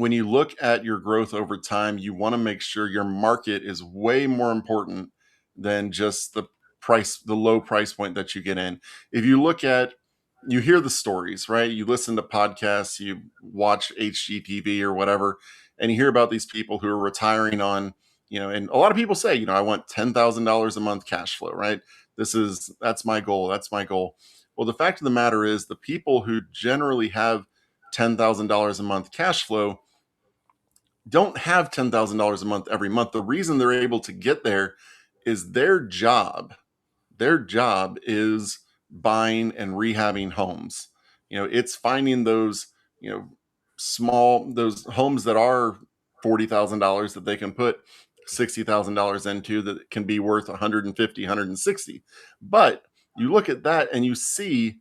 when you look at your growth over time, you want to make sure your market is way more important than just the price, the low price point that you get in. If you look at, you hear the stories, right? You listen to podcasts, you watch HGTV or whatever, and you hear about these people who are retiring on, and a lot of people say, I want $10,000 a month cash flow, right? That's my goal. That's my goal. Well, the fact of the matter is, the people who generally have $10,000 a month cash flow don't have $10,000 a month every month. The reason they're able to get there is their job is buying and rehabbing homes. It's finding those, those homes that are $40,000 that they can put $60,000 into, that can be worth 150, 160. But you look at that and you see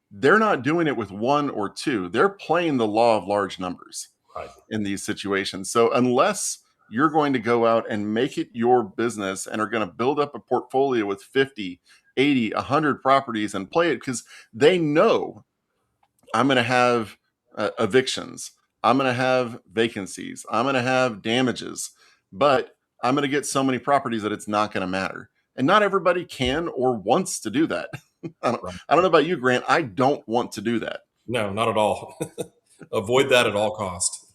they're not doing it with one or two. They're playing the law of large numbers Right. in these situations. So unless you're going to go out and make it your business and are going to build up a portfolio with 50, 80, 100 properties and play it, because they know I'm going to have evictions, I'm going to have vacancies, I'm going to have damages, but I'm going to get so many properties that it's not going to matter. And not everybody can or wants to do that. Right. I don't know about you, Grant. I don't want to do that. No, not at all. Avoid that at all cost.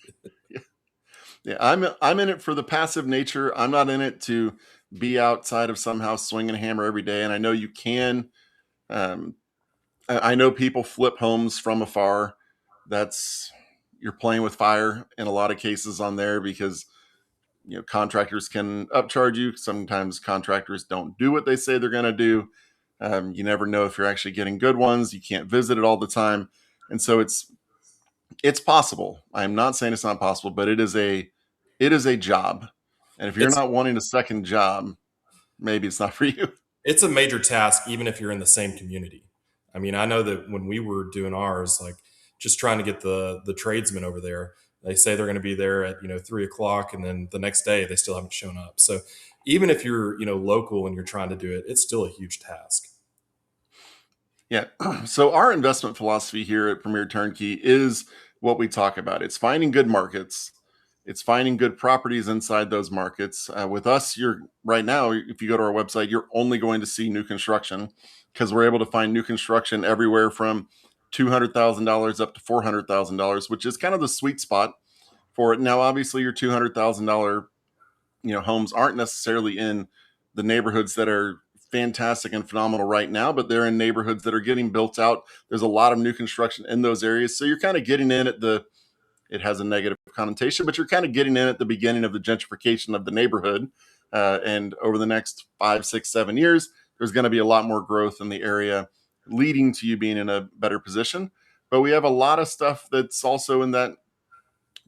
Yeah, I'm in it for the passive nature. I'm not in it to be outside of some house swinging a hammer every day. And I know you can. Um, I know people flip homes from afar. That's You're playing with fire in a lot of cases on there, because contractors can upcharge you. Sometimes contractors don't do what they say they're going to do. You never know if you're actually getting good ones. You can't visit it all the time, and so it's possible. I'm not saying it's not possible, but it is a job. And if you're It's not wanting a second job, maybe it's not for you. it's a major task, even if you're in the same community. I mean, I know that when we were doing ours, like just trying to get the tradesmen over there, they say they're going to be there at 3 o'clock, and then the next day they still haven't shown up. So even if you're local and you're trying to do it, it's still a huge task. Yeah. So our investment philosophy here at Premier Turnkey is what we talk about. It's finding good markets. It's finding good properties inside those markets. With us, you're right now, if you go to our website, you're only going to see new construction, because we're able to find new construction everywhere from $200,000 up to $400,000, which is kind of the sweet spot for it. Now, obviously, your $200,000 homes aren't necessarily in the neighborhoods that are fantastic and phenomenal right now, but they're in neighborhoods that are getting built out. There's a lot of new construction in those areas, so you're kind of getting in at the it has a negative connotation, but you're kind of getting in at the beginning of the gentrification of the neighborhood. And over the next 5, 6, 7 years, there's going to be a lot more growth in the area, leading to you being in a better position. But we have a lot of stuff that's also in that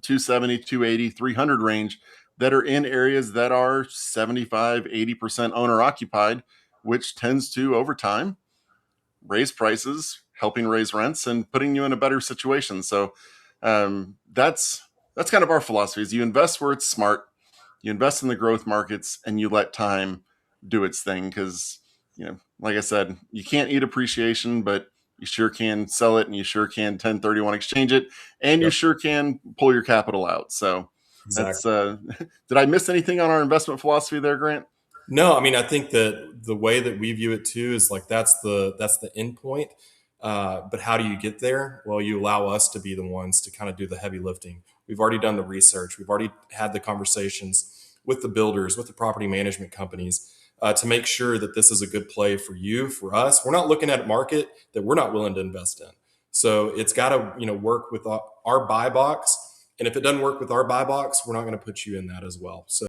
270, 280, 300 range, that are in areas that are 75, 80% owner occupied, which tends to, over time, raise prices, helping raise rents and putting you in a better situation. So that's kind of our philosophy: is you invest where it's smart, you invest in the growth markets, and you let time do its thing. Because like I said, you can't eat appreciation, but you sure can sell it, and you sure can 1031 exchange it, and you Yep, sure can pull your capital out. So that's exactly. did I miss anything on our investment philosophy there, Grant? No, I mean, I think that the way that we view it too is like that's the end point. But how do you get there? Well, you allow us to be the ones to kind of do the heavy lifting. We've already done the research. We've already had the conversations with the builders, with the property management companies, to make sure that this is a good play for you, for us. We're not looking at a market that we're not willing to invest in. So it's got to work with our buy box. And if it doesn't work with our buy box, we're not going to put you in that as well. So